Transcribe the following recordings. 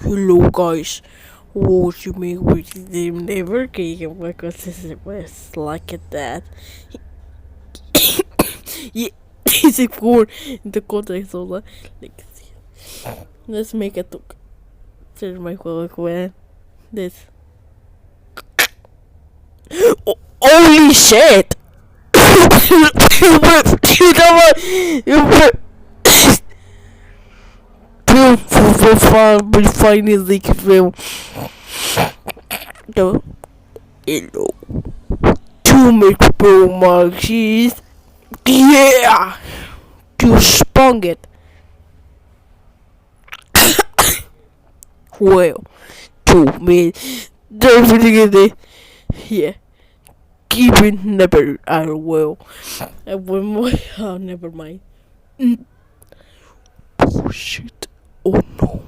Hello guys, what you mean with the never game because it was like that. Yeah, it's a for the context of the like. Let's make it look. There's my when this. Holy shit! We finally film. No, hello. To make pro cheese. Yeah, you spun it. Well, to me, definitely, yeah. Keep it never. I will. I will. Oh, never mind. Oh shit. Oh no.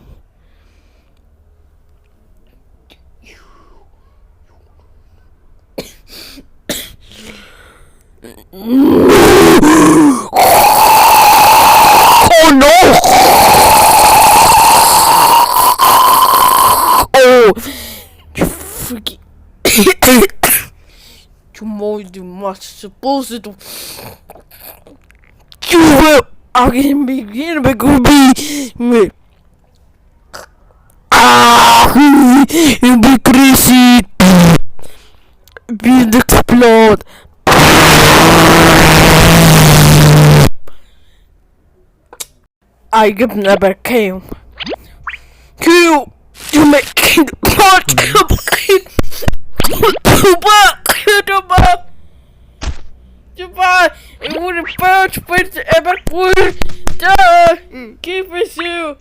Oh no! Oh! You freaking. You more than much supposed to. You will. I can begin by good be. You'll be crazy. Will explode. I have never came. You make it hot. It would have burst with ever put. Keep it you.